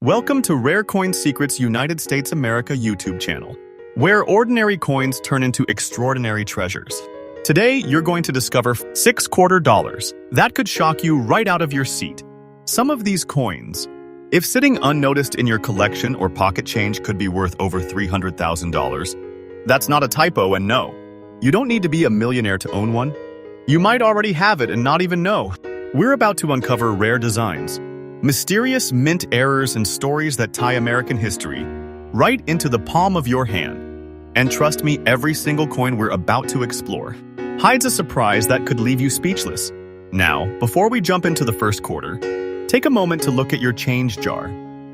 Welcome to Rare Coin Secrets United States America YouTube channel, where ordinary coins turn into extraordinary treasures. Today, you're going to discover 6 quarter dollars that could shock you right out of your seat. Some of these coins, if sitting unnoticed in your collection or pocket change, could be worth over $300,000. That's not a typo, and no, you don't need to be a millionaire to own one. You might already have it and not even know. We're about to uncover rare designs, mysterious mint errors, and stories that tie American history right into the palm of your hand. And trust me, every single coin we're about to explore hides a surprise that could leave you speechless. Now, before we jump into the first quarter, take a moment to look at your change jar,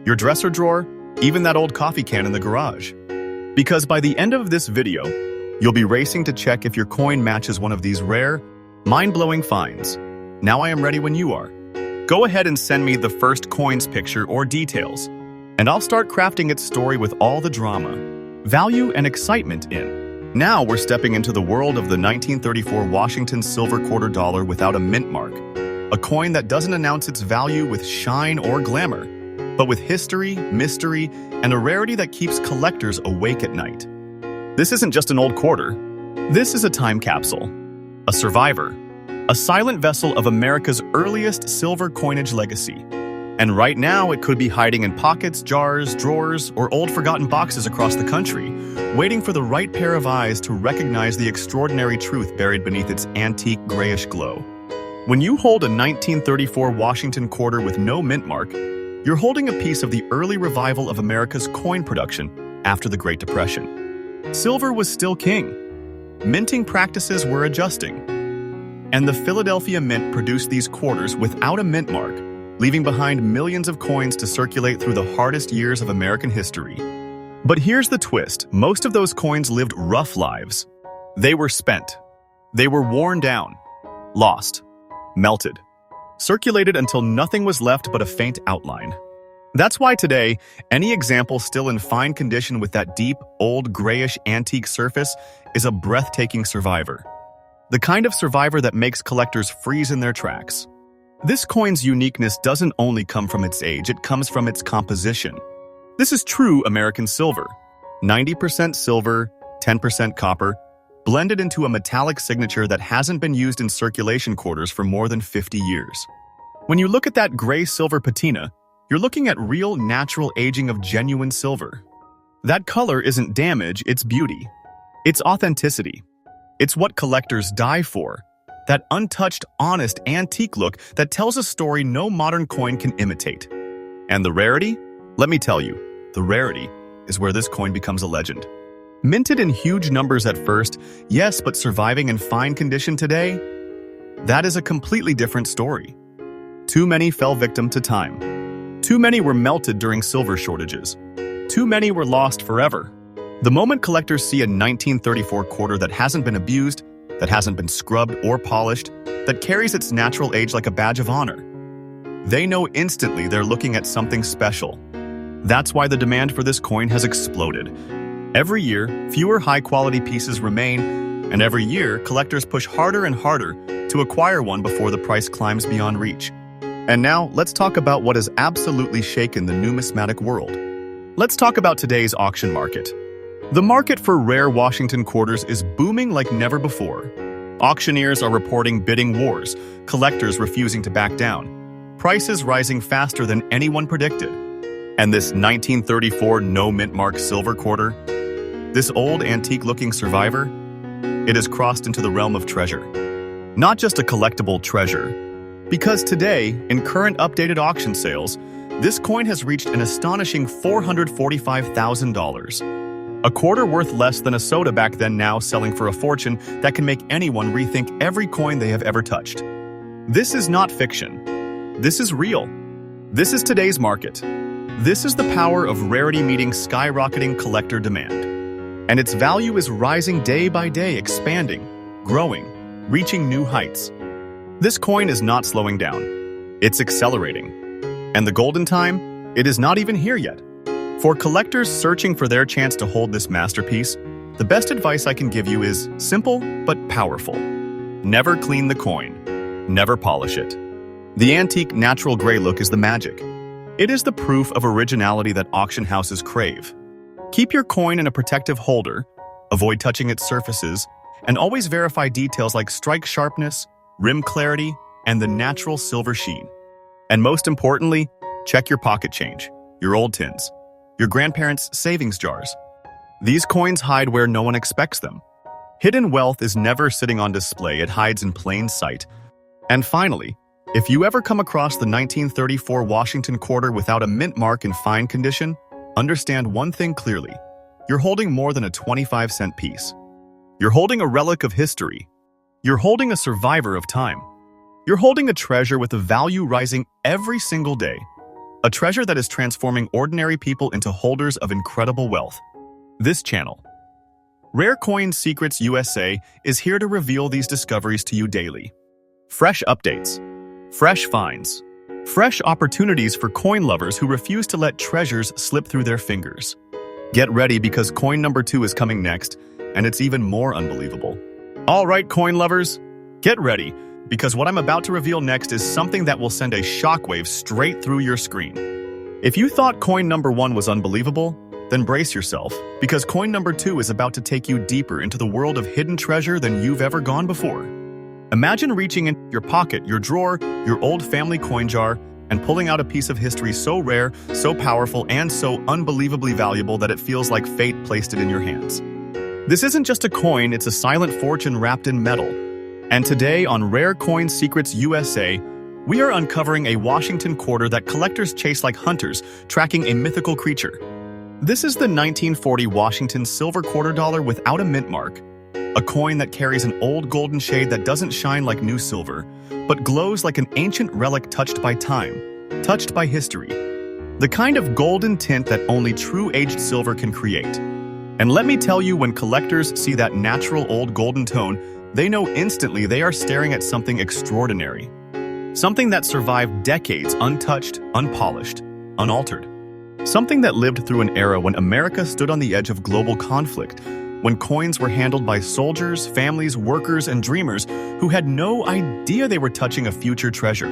your dresser drawer, even that old coffee can in the garage. Because by the end of this video, you'll be racing to check if your coin matches one of these rare, mind-blowing finds. Now I am ready when you are. Go ahead and send me the first coin's picture or details, and I'll start crafting its story with all the drama, value, and excitement in. Now we're stepping into the world of the 1934 Washington silver quarter dollar without a mint mark, a coin that doesn't announce its value with shine or glamour, but with history, mystery, and a rarity that keeps collectors awake at night. This isn't just an old quarter. This is a time capsule, a survivor, a silent vessel of America's earliest silver coinage legacy. And right now, it could be hiding in pockets, jars, drawers, or old forgotten boxes across the country, waiting for the right pair of eyes to recognize the extraordinary truth buried beneath its antique grayish glow. When you hold a 1934 Washington quarter with no mint mark, you're holding a piece of the early revival of America's coin production after the Great Depression. Silver was still king. Minting practices were adjusting. And the Philadelphia Mint produced these quarters without a mint mark, leaving behind millions of coins to circulate through the hardest years of American history. But here's the twist. Most of those coins lived rough lives. They were spent. They were worn down, lost, melted, circulated until nothing was left but a faint outline. That's why today, any example still in fine condition with that deep, old, grayish, antique surface is a breathtaking survivor. The kind of survivor that makes collectors freeze in their tracks. This coin's uniqueness doesn't only come from its age, it comes from its composition. This is true American silver. 90% silver, 10% copper, blended into a metallic signature that hasn't been used in circulation quarters for more than 50 years. When you look at that gray-silver patina, you're looking at real, natural aging of genuine silver. That color isn't damage, it's beauty. It's authenticity. It's what collectors die for. That untouched, honest, antique look that tells a story no modern coin can imitate. And the rarity? Let me tell you, the rarity is where this coin becomes a legend. Minted in huge numbers at first, yes, but surviving in fine condition today? That is a completely different story. Too many fell victim to time. Too many were melted during silver shortages. Too many were lost forever. The moment collectors see a 1934 quarter that hasn't been abused, that hasn't been scrubbed or polished, that carries its natural age like a badge of honor, they know instantly they're looking at something special. That's why the demand for this coin has exploded. Every year, fewer high-quality pieces remain, and every year, collectors push harder and harder to acquire one before the price climbs beyond reach. And now, let's talk about what has absolutely shaken the numismatic world. Let's talk about today's auction market. The market for rare Washington quarters is booming like never before. Auctioneers are reporting bidding wars, collectors refusing to back down, prices rising faster than anyone predicted. And this 1934 no mint mark silver quarter, this old antique-looking survivor, it has crossed into the realm of treasure. Not just a collectible treasure, because today, in current updated auction sales, this coin has reached an astonishing $445,000. A quarter worth less than a soda back then, now selling for a fortune that can make anyone rethink every coin they have ever touched. This is not fiction. This is real. This is today's market. This is the power of rarity meeting skyrocketing collector demand. And its value is rising day by day, expanding, growing, reaching new heights. This coin is not slowing down. It's accelerating. And the golden time? It is not even here yet. For collectors searching for their chance to hold this masterpiece, the best advice I can give you is simple but powerful. Never clean the coin. Never polish it. The antique natural gray look is the magic. It is the proof of originality that auction houses crave. Keep your coin in a protective holder, avoid touching its surfaces, and always verify details like strike sharpness, rim clarity, and the natural silver sheen. And most importantly, check your pocket change, your old tins, your grandparents' savings jars. These coins hide where no one expects them. Hidden wealth is never sitting on display, it hides in plain sight. And finally, if you ever come across the 1934 Washington quarter without a mint mark in fine condition, understand one thing clearly. You're holding more than a 25-cent piece. You're holding a relic of history. You're holding a survivor of time. You're holding a treasure with a value rising every single day. A treasure that is transforming ordinary people into holders of incredible wealth. This channel, Rare Coin Secrets USA, is here to reveal these discoveries to you daily. Fresh updates, fresh finds, fresh opportunities for coin lovers who refuse to let treasures slip through their fingers. Get ready because coin number 2 is coming next, and it's even more unbelievable. All right, coin lovers, get ready because what I'm about to reveal next is something that will send a shockwave straight through your screen. If you thought coin number 1 was unbelievable, then brace yourself, because coin number 2 is about to take you deeper into the world of hidden treasure than you've ever gone before. Imagine reaching into your pocket, your drawer, your old family coin jar, and pulling out a piece of history so rare, so powerful, and so unbelievably valuable that it feels like fate placed it in your hands. This isn't just a coin, it's a silent fortune wrapped in metal. And today on Rare Coin Secrets USA, we are uncovering a Washington quarter that collectors chase like hunters, tracking a mythical creature. This is the 1940 Washington silver quarter dollar without a mint mark, a coin that carries an old golden shade that doesn't shine like new silver, but glows like an ancient relic touched by time, touched by history. The kind of golden tint that only true aged silver can create. And let me tell you, when collectors see that natural old golden tone, they know instantly they are staring at something extraordinary. Something that survived decades untouched, unpolished, unaltered. Something that lived through an era when America stood on the edge of global conflict, when coins were handled by soldiers, families, workers, and dreamers who had no idea they were touching a future treasure.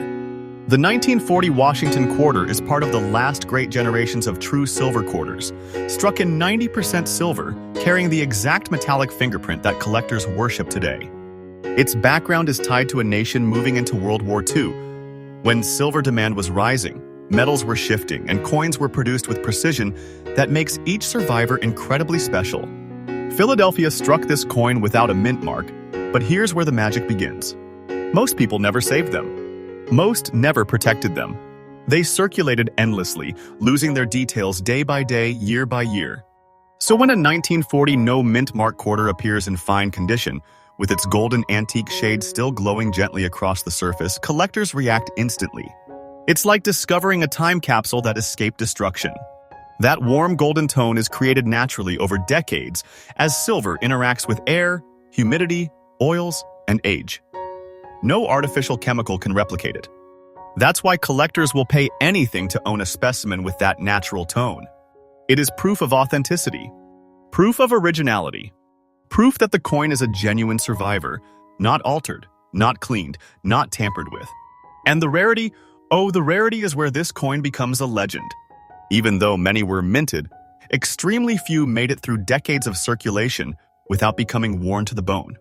The 1940 Washington quarter is part of the last great generations of true silver quarters, struck in 90% silver, carrying the exact metallic fingerprint that collectors worship today. Its background is tied to a nation moving into World War II. When silver demand was rising, metals were shifting, and coins were produced with precision that makes each survivor incredibly special. Philadelphia struck this coin without a mint mark, but here's where the magic begins. Most people never saved them. Most never protected them. They circulated endlessly, losing their details day by day, year by year. So when a 1940 no mint mark quarter appears in fine condition, with its golden antique shade still glowing gently across the surface, collectors react instantly. It's like discovering a time capsule that escaped destruction. That warm golden tone is created naturally over decades as silver interacts with air, humidity, oils, and age. No artificial chemical can replicate it. That's why collectors will pay anything to own a specimen with that natural tone. It is proof of authenticity, proof of originality, proof that the coin is a genuine survivor, not altered, not cleaned, not tampered with. And the rarity? Oh, the rarity is where this coin becomes a legend. Even though many were minted, extremely few made it through decades of circulation without becoming worn to the bone.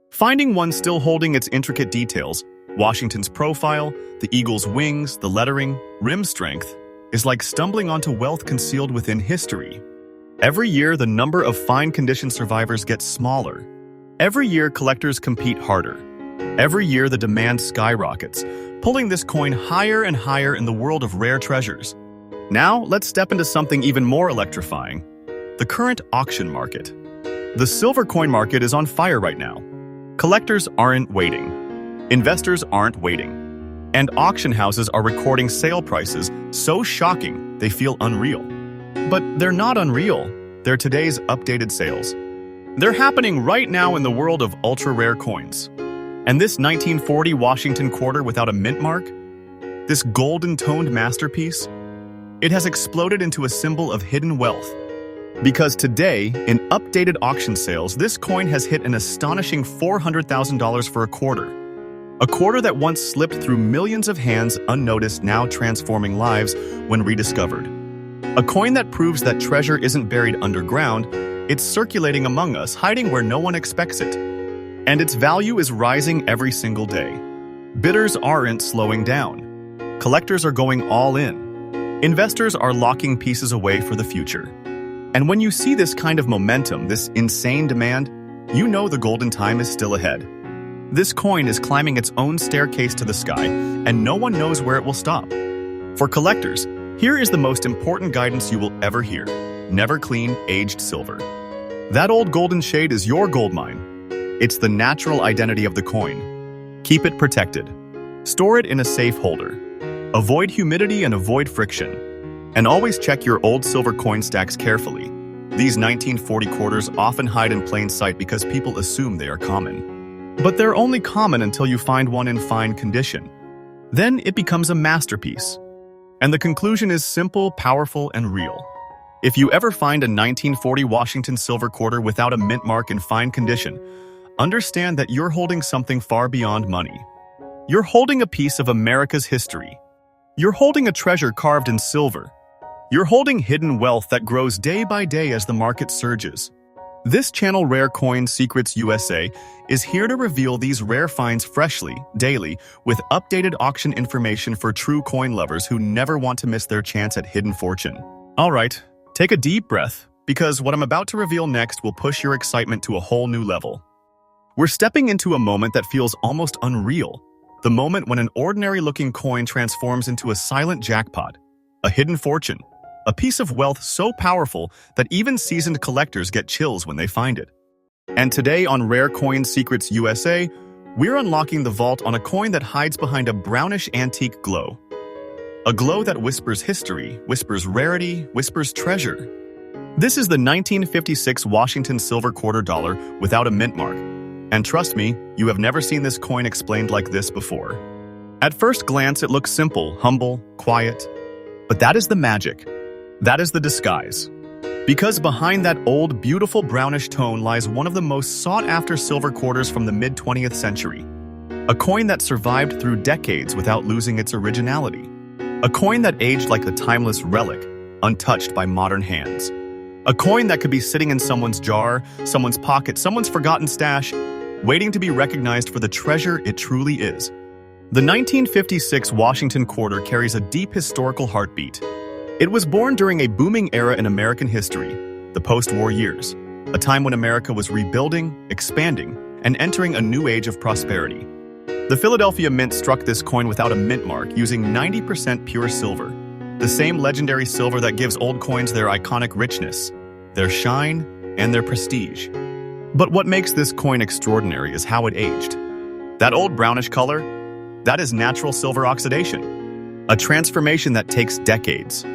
Finding one still holding its intricate details, Washington's profile, the eagle's wings, the lettering, rim strength, is like stumbling onto wealth concealed within history. Every year, the number of fine-condition survivors gets smaller. Every year, collectors compete harder. Every year, the demand skyrockets, pulling this coin higher and higher in the world of rare treasures. Now, let's step into something even more electrifying: the current auction market. The silver coin market is on fire right now. Collectors aren't waiting. Investors aren't waiting. And auction houses are recording sale prices so shocking they feel unreal. But they're not unreal. They're today's updated sales. They're happening right now in the world of ultra-rare coins. And this 1940 Washington quarter without a mint mark, this golden-toned masterpiece, it has exploded into a symbol of hidden wealth. Because today, in updated auction sales, this coin has hit an astonishing $400,000 for a quarter. A quarter that once slipped through millions of hands unnoticed, now transforming lives when rediscovered. A coin that proves that treasure isn't buried underground, it's circulating among us, hiding where no one expects it. And its value is rising every single day. Bidders aren't slowing down. Collectors are going all in. Investors are locking pieces away for the future. And when you see this kind of momentum, this insane demand, you know the golden time is still ahead. This coin is climbing its own staircase to the sky, and no one knows where it will stop. For collectors, here is the most important guidance you will ever hear. Never clean aged silver. That old golden shade is your gold mine. It's the natural identity of the coin. Keep it protected. Store it in a safe holder. Avoid humidity and avoid friction. And always check your old silver coin stacks carefully. These 1940 quarters often hide in plain sight because people assume they are common. But they're only common until you find one in fine condition. Then it becomes a masterpiece. And the conclusion is simple, powerful, and real. If you ever find a 1940 Washington silver quarter without a mint mark in fine condition, understand that you're holding something far beyond money. You're holding a piece of America's history. You're holding a treasure carved in silver. You're holding hidden wealth that grows day by day as the market surges. This channel, Rare Coin Secrets USA, is here to reveal these rare finds freshly, daily, with updated auction information for true coin lovers who never want to miss their chance at hidden fortune. All right, take a deep breath, because what I'm about to reveal next will push your excitement to a whole new level. We're stepping into a moment that feels almost unreal. The moment when an ordinary-looking coin transforms into a silent jackpot, a hidden fortune. A piece of wealth so powerful that even seasoned collectors get chills when they find it. And today on Rare Coin Secrets USA, we're unlocking the vault on a coin that hides behind a brownish antique glow. A glow that whispers history, whispers rarity, whispers treasure. This is the 1956 Washington silver quarter dollar without a mint mark. And trust me, you have never seen this coin explained like this before. At first glance, it looks simple, humble, quiet. But that is the magic. That is the disguise. Because behind that old, beautiful brownish tone lies one of the most sought-after silver quarters from the mid-20th century. A coin that survived through decades without losing its originality. A coin that aged like a timeless relic, untouched by modern hands. A coin that could be sitting in someone's jar, someone's pocket, someone's forgotten stash, waiting to be recognized for the treasure it truly is. The 1956 Washington quarter carries a deep historical heartbeat. It was born during a booming era in American history, the post-war years, a time when America was rebuilding, expanding, and entering a new age of prosperity. The Philadelphia Mint struck this coin without a mint mark, using 90% pure silver, the same legendary silver that gives old coins their iconic richness, their shine, and their prestige. But what makes this coin extraordinary is how it aged. That old brownish color, that is natural silver oxidation, a transformation that takes decades.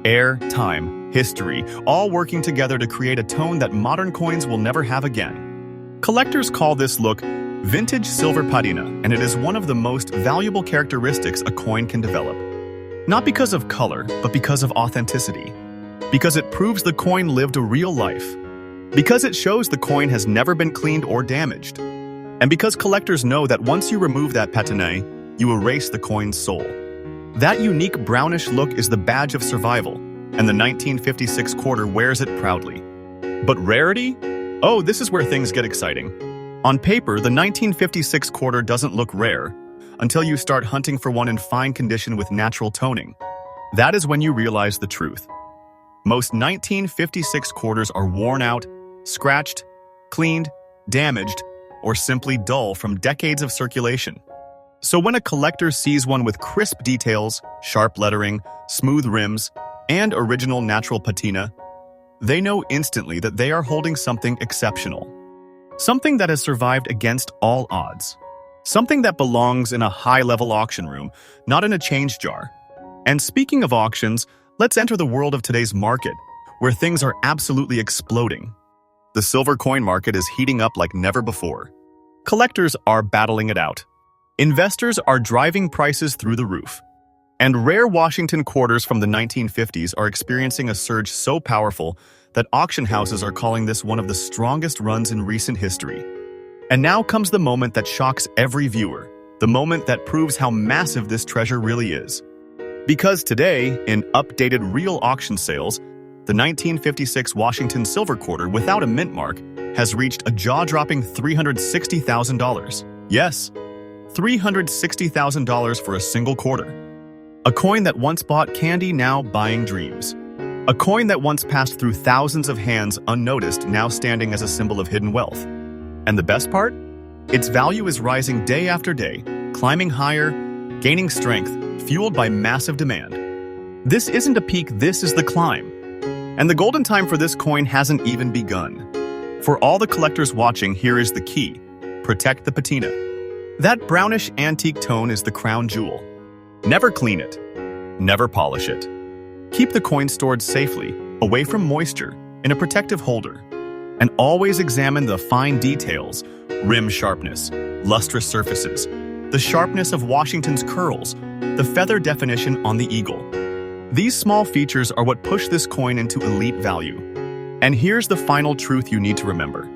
Air, time, history, all working together to create a tone that modern coins will never have again. Collectors call this look vintage silver patina, and it is one of the most valuable characteristics a coin can develop. Not because of color, but because of authenticity. Because it proves the coin lived a real life. Because it shows the coin has never been cleaned or damaged. And because collectors know that once you remove that patina, you erase the coin's soul. That unique brownish look is the badge of survival, and the 1956 quarter wears it proudly. But rarity? Oh, this is where things get exciting. On paper, the 1956 quarter doesn't look rare until you start hunting for one in fine condition with natural toning. That is when you realize the truth. Most 1956 quarters are worn out, scratched, cleaned, damaged, or simply dull from decades of circulation. So when a collector sees one with crisp details, sharp lettering, smooth rims, and original natural patina, they know instantly that they are holding something exceptional. Something that has survived against all odds. Something that belongs in a high-level auction room, not in a change jar. And speaking of auctions, let's enter the world of today's market, where things are absolutely exploding. The silver coin market is heating up like never before. Collectors are battling it out. Investors are driving prices through the roof. And rare Washington quarters from the 1950s are experiencing a surge so powerful that auction houses are calling this one of the strongest runs in recent history. And now comes the moment that shocks every viewer. the moment that proves how massive this treasure really is. Because today, in updated real auction sales, the 1956 Washington silver quarter without a mint mark has reached a jaw-dropping $360,000. Yes, $360,000 for a single quarter. A coin that once bought candy, now buying dreams. A coin that once passed through thousands of hands unnoticed, now standing as a symbol of hidden wealth. And the best part? Its value is rising day after day, climbing higher, gaining strength, fueled by massive demand. This isn't a peak, this is the climb. And the golden time for this coin hasn't even begun. For all the collectors watching, here is the key. Protect the patina. That brownish antique tone is the crown jewel. Never clean it. Never polish it. Keep the coin stored safely, away from moisture, in a protective holder. And always examine the fine details, rim sharpness, lustrous surfaces, the sharpness of Washington's curls, the feather definition on the eagle. These small features are what push this coin into elite value. And here's the final truth you need to remember.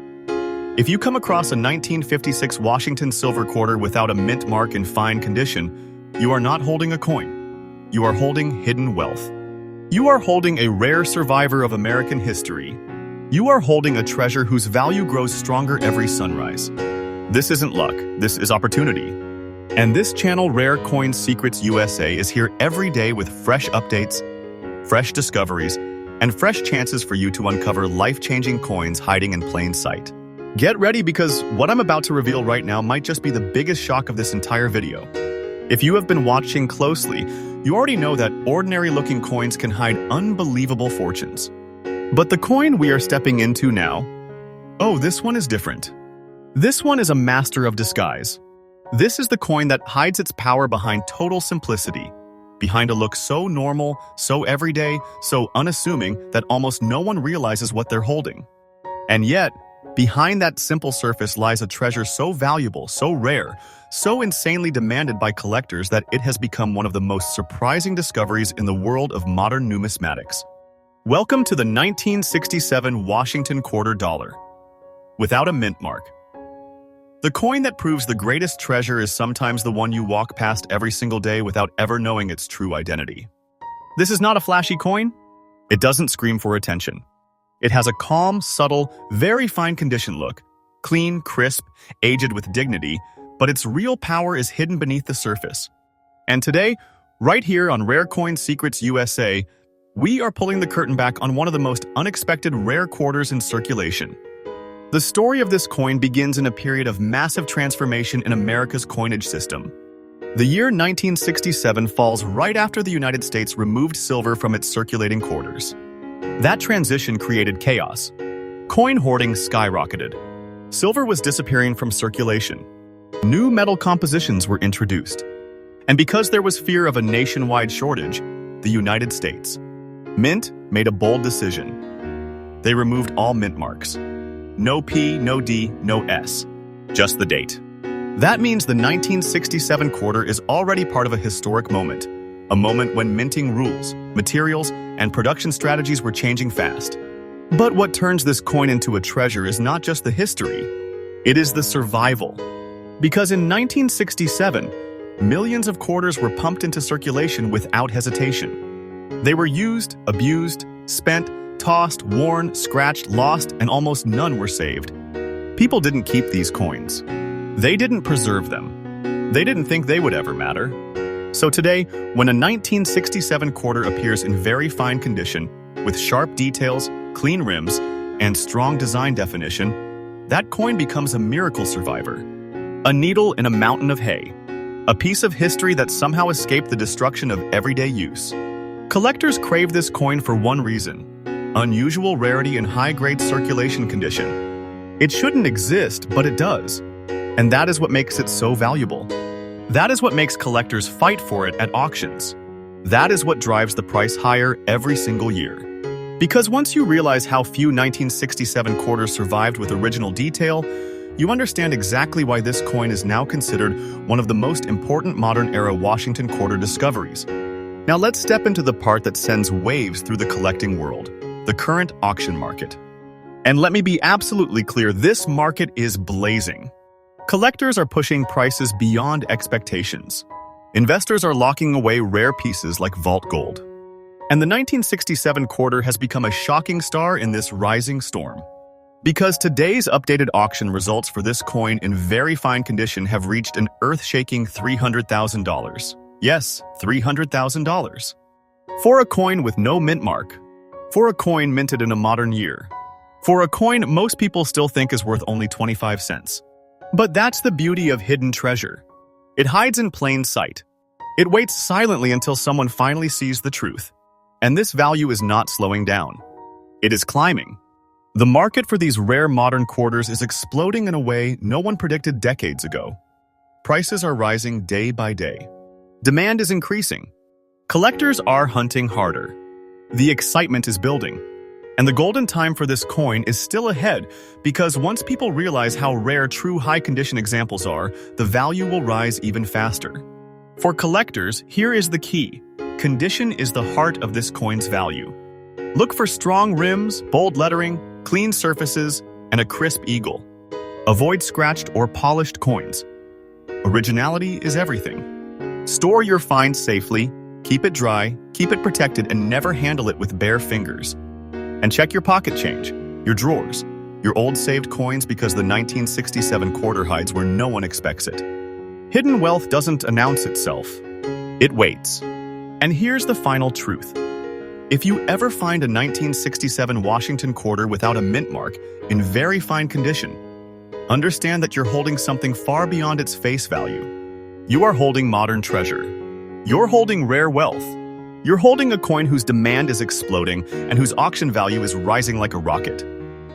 If you come across a 1956 Washington silver quarter without a mint mark in fine condition, you are not holding a coin. You are holding hidden wealth. You are holding a rare survivor of American history. You are holding a treasure whose value grows stronger every sunrise. This isn't luck, this is opportunity. And this channel, Rare Coin Secrets USA, is here every day with fresh updates, fresh discoveries, and fresh chances for you to uncover life-changing coins hiding in plain sight. Get ready, because what I'm about to reveal right now might just be the biggest shock of this entire video. If you have been watching closely, you already know that ordinary-looking coins can hide unbelievable fortunes. But the coin we are stepping into now, oh, this one is different. This one is a master of disguise. This is the coin that hides its power behind total simplicity, behind a look so normal, so everyday, so unassuming that almost no one realizes what they're holding. And yet, behind that simple surface lies a treasure so valuable, so rare, so insanely demanded by collectors that it has become one of the most surprising discoveries in the world of modern numismatics. Welcome to the 1967 Washington quarter dollar, without a mint mark. The coin that proves the greatest treasure is sometimes the one you walk past every single day without ever knowing its true identity. This is not a flashy coin. It doesn't scream for attention. It has a calm, subtle, very fine condition look, clean, crisp, aged with dignity, but its real power is hidden beneath the surface. And today, right here on Rare Coin Secrets USA, we are pulling the curtain back on one of the most unexpected rare quarters in circulation. The story of this coin begins in a period of massive transformation in America's coinage system. The year 1967 falls right after the United States removed silver from its circulating quarters. That transition created chaos. Coin hoarding skyrocketed. Silver was disappearing from circulation. New metal compositions were introduced. And because there was fear of a nationwide shortage, the United States Mint made a bold decision. They removed all mint marks. No P, no D, no S. Just the date. That means the 1967 quarter is already part of a historic moment. A moment when minting rules, materials, and production strategies were changing fast. But what turns this coin into a treasure is not just the history. It is the survival. Because in 1967, millions of quarters were pumped into circulation without hesitation. They were used, abused, spent, tossed, worn, scratched, lost, and almost none were saved. People didn't keep these coins. They didn't preserve them. They didn't think they would ever matter. So today, when a 1967 quarter appears in very fine condition, with sharp details, clean rims, and strong design definition, that coin becomes a miracle survivor. A needle in a mountain of hay. A piece of history that somehow escaped the destruction of everyday use. Collectors crave this coin for one reason: unusual rarity and high-grade circulation condition. It shouldn't exist, but it does. And that is what makes it so valuable. That is what makes collectors fight for it at auctions. That is what drives the price higher every single year. Because once you realize how few 1967 quarters survived with original detail, you understand exactly why this coin is now considered one of the most important modern-era Washington quarter discoveries. Now let's step into the part that sends waves through the collecting world, the current auction market. And let me be absolutely clear, this market is blazing. Collectors are pushing prices beyond expectations. Investors are locking away rare pieces like vault gold. And the 1967 quarter has become a shocking star in this rising storm. Because today's updated auction results for this coin in very fine condition have reached an earth-shaking $300,000. Yes, $300,000. For a coin with no mint mark. For a coin minted in a modern year. For a coin most people still think is worth only 25 cents. But that's the beauty of hidden treasure. It hides in plain sight. It waits silently until someone finally sees the truth. And this value is not slowing down. It is climbing. The market for these rare modern quarters is exploding in a way no one predicted decades ago. Prices are rising day by day. Demand is increasing. Collectors are hunting harder. The excitement is building. And the golden time for this coin is still ahead because once people realize how rare true high-condition examples are, the value will rise even faster. For collectors, here is the key. Condition is the heart of this coin's value. Look for strong rims, bold lettering, clean surfaces, and a crisp eagle. Avoid scratched or polished coins. Originality is everything. Store your finds safely, keep it dry, keep it protected, and never handle it with bare fingers. And check your pocket change, your drawers, your old saved coins because the 1967 quarter hides where no one expects it. Hidden wealth doesn't announce itself. It waits. And here's the final truth. If you ever find a 1967 Washington quarter without a mint mark in very fine condition, understand that you're holding something far beyond its face value. You are holding modern treasure. You're holding rare wealth. You're holding a coin whose demand is exploding and whose auction value is rising like a rocket.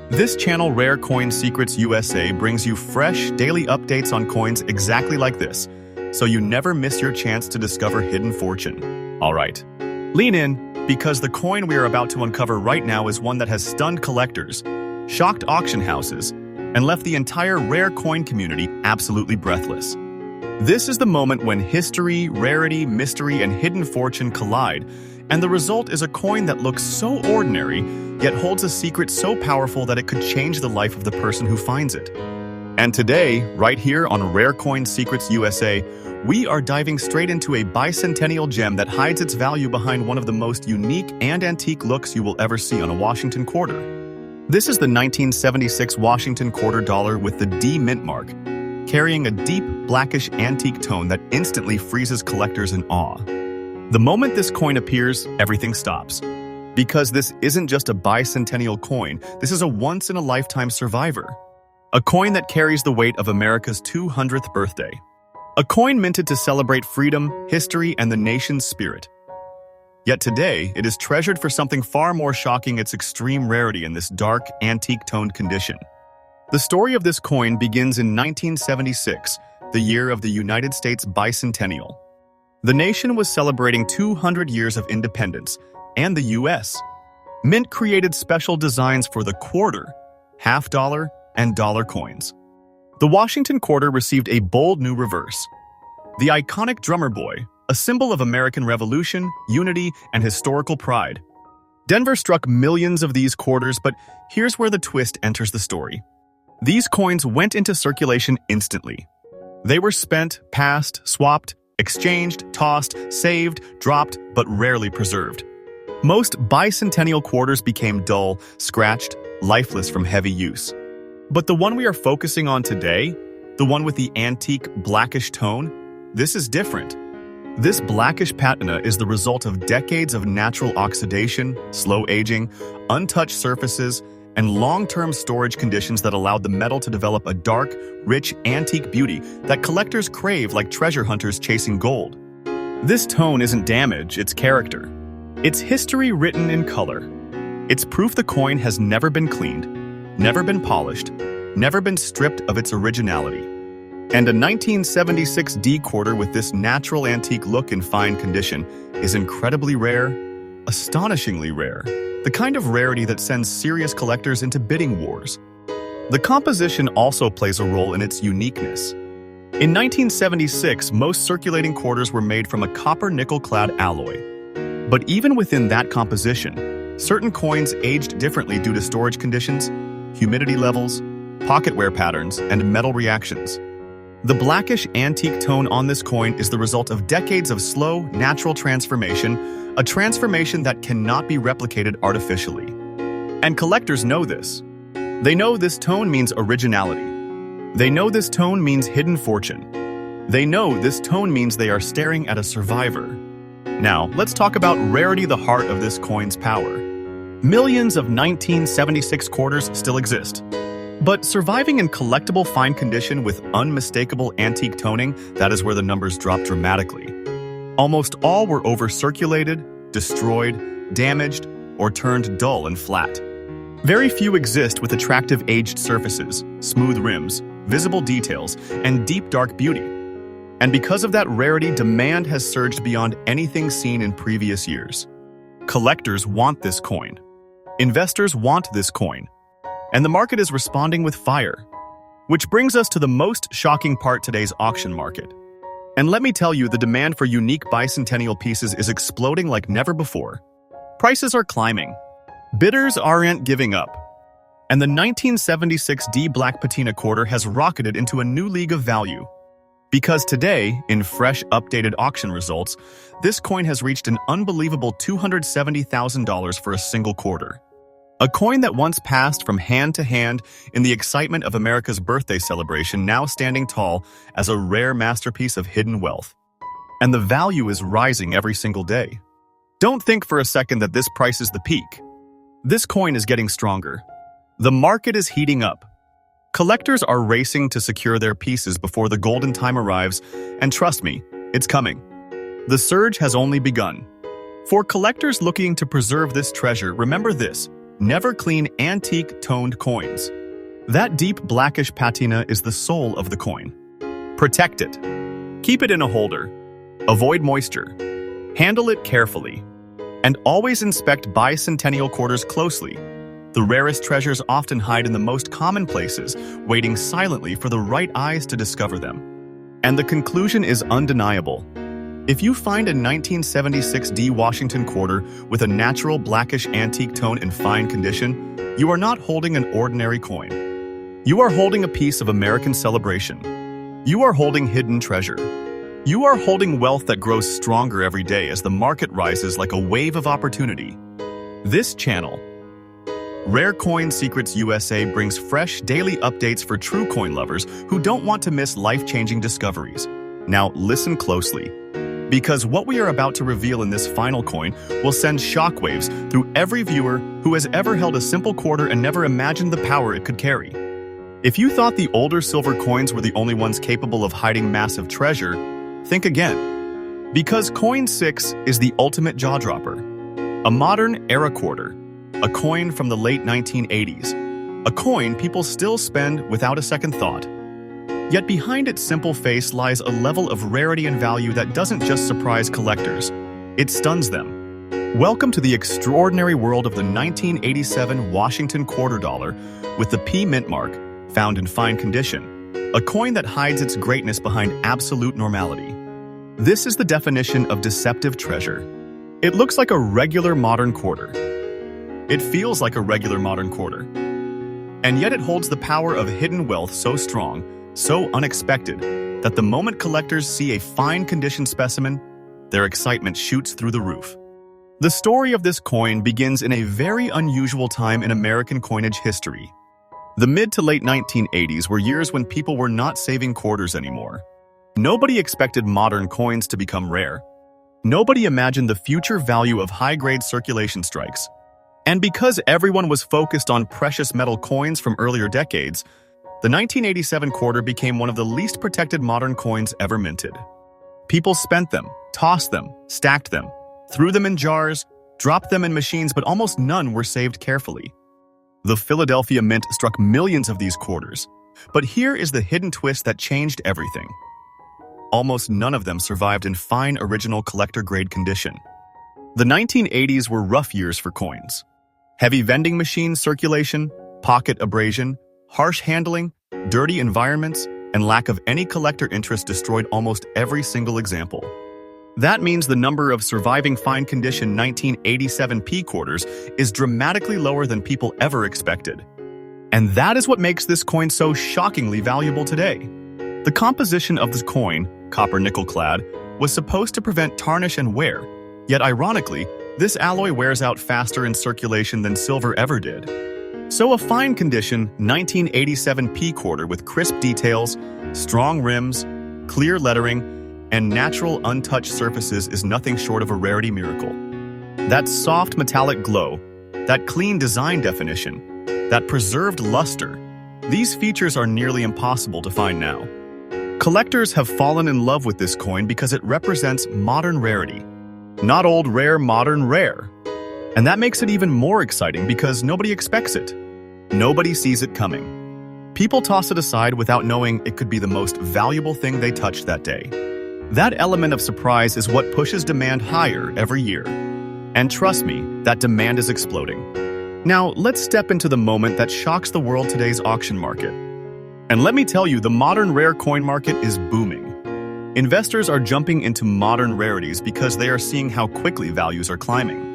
This channel, Rare Coin Secrets USA, brings you fresh, daily updates on coins exactly like this, so you never miss your chance to discover hidden fortune. All right, lean in, because the coin we are about to uncover right now is one that has stunned collectors, shocked auction houses, and left the entire rare coin community absolutely breathless. This is the moment when history, rarity, mystery, and hidden fortune collide, and the result is a coin that looks so ordinary, yet holds a secret so powerful that it could change the life of the person who finds it. And today, right here on Rare Coin Secrets USA, we are diving straight into a bicentennial gem that hides its value behind one of the most unique and antique looks you will ever see on a Washington quarter. This is the 1976 Washington quarter dollar with the D mint mark, carrying a deep, blackish antique tone that instantly freezes collectors in awe. The moment this coin appears, everything stops. Because this isn't just a bicentennial coin, this is a once-in-a-lifetime survivor. A coin that carries the weight of America's 200th birthday. A coin minted to celebrate freedom, history, and the nation's spirit. Yet today, it is treasured for something far more shocking: its extreme rarity in this dark, antique-toned condition. The story of this coin begins in 1976, the year of the United States bicentennial. The nation was celebrating 200 years of independence, and the U.S. Mint created special designs for the quarter, half dollar, and dollar coins. The Washington quarter received a bold new reverse. The iconic drummer boy, a symbol of American Revolution, unity, and historical pride. Denver struck millions of these quarters, but here's where the twist enters the story. These coins went into circulation instantly. They were spent, passed, swapped, exchanged, tossed, saved, dropped, but rarely preserved. Most bicentennial quarters became dull, scratched, lifeless from heavy use. But the one we are focusing on today, the one with the antique blackish tone, this is different. This blackish patina is the result of decades of natural oxidation, slow aging, untouched surfaces, and long-term storage conditions that allowed the metal to develop a dark, rich, antique beauty that collectors crave like treasure hunters chasing gold. This tone isn't damage, it's character. It's history written in color. It's proof the coin has never been cleaned, never been polished, never been stripped of its originality. And a 1976 D quarter with this natural antique look in fine condition is incredibly rare, astonishingly rare, the kind of rarity that sends serious collectors into bidding wars. The composition also plays a role in its uniqueness. In 1976, most circulating quarters were made from a copper-nickel-clad alloy. But even within that composition, certain coins aged differently due to storage conditions, humidity levels, pocket wear patterns, and metal reactions. The blackish antique tone on this coin is the result of decades of slow, natural transformation, a transformation that cannot be replicated artificially. And collectors know this. They know this tone means originality. They know this tone means hidden fortune. They know this tone means they are staring at a survivor. Now, let's talk about Rarity, the heart of this coin's power. Millions of 1976 quarters still exist. But surviving in collectible fine condition with unmistakable antique toning, that is where the numbers drop dramatically. Almost all were over-circulated, destroyed, damaged, or turned dull and flat. Very few exist with attractive aged surfaces, smooth rims, visible details, and deep dark beauty. And because of that rarity, demand has surged beyond anything seen in previous years. Collectors want this coin. Investors want this coin. And the market is responding with fire. Which brings us to the most shocking part today's auction market. And let me tell you, the demand for unique bicentennial pieces is exploding like never before. Prices are climbing. Bidders aren't giving up. And the 1976 D Black Patina quarter has rocketed into a new league of value. Because today, in fresh, updated auction results, this coin has reached an unbelievable $270,000 for a single quarter. A coin that once passed from hand to hand in the excitement of America's birthday celebration, now standing tall as a rare masterpiece of hidden wealth. And the value is rising every single day. Don't think for a second that this price is the peak. This coin is getting stronger. The market is heating up. Collectors are racing to secure their pieces before the golden time arrives, and trust me, it's coming. The surge has only begun. For collectors looking to preserve this treasure, remember this: never clean antique toned coins. That deep blackish patina is the soul of the coin. Protect it. Keep it in a holder. Avoid moisture. Handle it carefully. And always inspect bicentennial quarters closely. The rarest treasures often hide in the most common places, waiting silently for the right eyes to discover them. And the conclusion is undeniable. If you find a 1976 D Washington quarter with a natural blackish antique tone in fine condition, you are not holding an ordinary coin. You are holding a piece of American celebration. You are holding hidden treasure. You are holding wealth that grows stronger every day as the market rises like a wave of opportunity. This channel, Rare Coin Secrets USA, brings fresh daily updates for true coin lovers who don't want to miss life-changing discoveries. Now listen closely, because what we are about to reveal in this final coin will send shockwaves through every viewer who has ever held a simple quarter and never imagined the power it could carry. If you thought the older silver coins were the only ones capable of hiding massive treasure, think again. Because coin 6 is the ultimate jaw-dropper. A modern-era quarter. A coin from the late 1980s. A coin people still spend without a second thought. Yet behind its simple face lies a level of rarity and value that doesn't just surprise collectors, it stuns them. Welcome to the extraordinary world of the 1987 Washington quarter dollar with the P mint mark, found in fine condition. A coin that hides its greatness behind absolute normality. This is the definition of deceptive treasure. It looks like a regular modern quarter. It feels like a regular modern quarter. And yet it holds the power of hidden wealth so strong, so unexpected, that the moment collectors see a fine condition specimen, their excitement shoots through the roof. The story of this coin begins in a very unusual time in American coinage history. The mid to late 1980s were years when people were not saving quarters anymore. Nobody expected modern coins to become rare. Nobody imagined the future value of high-grade circulation strikes. And because everyone was focused on precious metal coins from earlier decades, the 1987 quarter became one of the least protected modern coins ever minted. People spent them, tossed them, stacked them, threw them in jars, dropped them in machines, but almost none were saved carefully. The Philadelphia Mint struck millions of these quarters, but here is the hidden twist that changed everything. Almost none of them survived in fine original collector-grade condition. The 1980s were rough years for coins. Heavy vending machine circulation, pocket abrasion, harsh handling, dirty environments, and lack of any collector interest destroyed almost every single example. That means the number of surviving fine condition 1987 P quarters is dramatically lower than people ever expected. And that is what makes this coin so shockingly valuable today. The composition of the coin, copper-nickel clad, was supposed to prevent tarnish and wear, yet ironically, this alloy wears out faster in circulation than silver ever did. So a fine condition 1987 P quarter with crisp details, strong rims, clear lettering, and natural untouched surfaces is nothing short of a rarity miracle. That soft metallic glow, that clean design definition, that preserved luster, these features are nearly impossible to find now. Collectors have fallen in love with this coin because it represents modern rarity. Not old rare, modern rare. And that makes it even more exciting because nobody expects it. Nobody sees it coming. People toss it aside without knowing it could be the most valuable thing they touched that day. That element of surprise is what pushes demand higher every year. And trust me, that demand is exploding. Now, let's step into the moment that shocks the world today's auction market. And let me tell you, the modern rare coin market is booming. Investors are jumping into modern rarities because they are seeing how quickly values are climbing.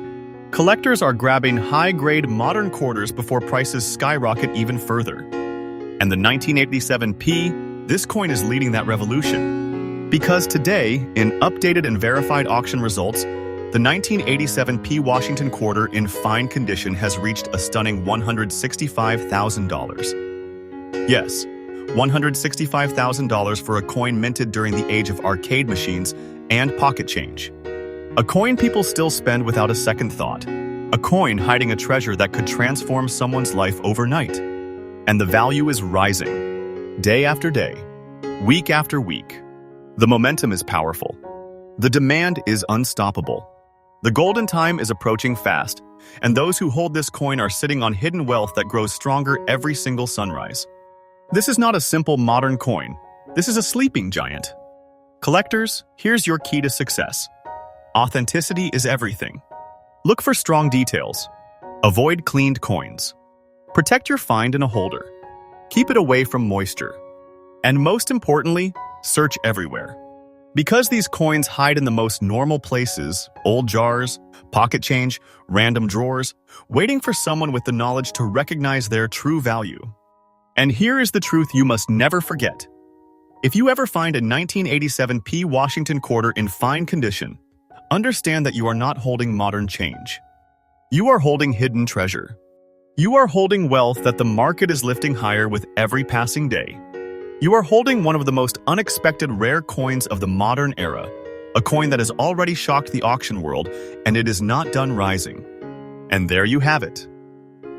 Collectors are grabbing high-grade modern quarters before prices skyrocket even further. And the 1987 P, this coin is leading that revolution. Because today, in updated and verified auction results, the 1987 P Washington quarter in fine condition has reached a stunning $165,000. Yes, $165,000 for a coin minted during the age of arcade machines and pocket change. A coin people still spend without a second thought. A coin hiding a treasure that could transform someone's life overnight. And the value is rising, day after day, week after week. The momentum is powerful. The demand is unstoppable. The golden time is approaching fast, and those who hold this coin are sitting on hidden wealth that grows stronger every single sunrise. This is not a simple modern coin. This is a sleeping giant. Collectors, here's your key to success. Authenticity is everything. Look for strong details. Avoid cleaned coins. Protect your find in a holder. Keep it away from moisture. And most importantly, search everywhere. Because these coins hide in the most normal places, old jars, pocket change, random drawers, waiting for someone with the knowledge to recognize their true value. And here is the truth you must never forget. If you ever find a 1987 P Washington quarter in fine condition, understand that you are not holding modern change. You are holding hidden treasure. You are holding wealth that the market is lifting higher with every passing day. You are holding one of the most unexpected rare coins of the modern era, a coin that has already shocked the auction world, and it is not done rising. And there you have it.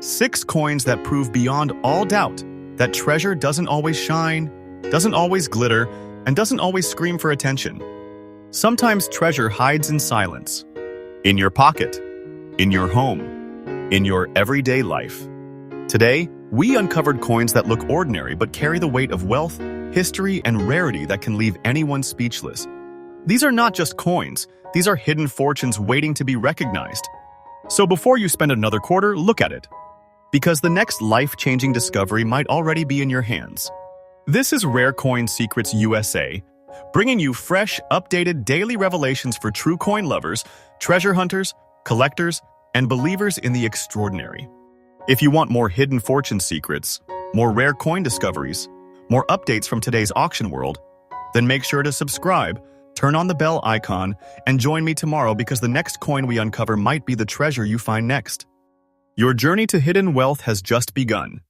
6 coins that prove beyond all doubt that treasure doesn't always shine, doesn't always glitter, and doesn't always scream for attention. Sometimes treasure hides in silence, in your pocket, in your home, in your everyday life. Today, we uncovered coins that look ordinary but carry the weight of wealth, history, and rarity that can leave anyone speechless. These are not just coins, these are hidden fortunes waiting to be recognized. So before you spend another quarter, look at it. Because the next life-changing discovery might already be in your hands. This is Rare Coin Secrets USA, bringing you fresh, updated daily revelations for true coin lovers, treasure hunters, collectors, and believers in the extraordinary. If you want more hidden fortune secrets, more rare coin discoveries, more updates from today's auction world, then make sure to subscribe, turn on the bell icon, and join me tomorrow because the next coin we uncover might be the treasure you find next. Your journey to hidden wealth has just begun.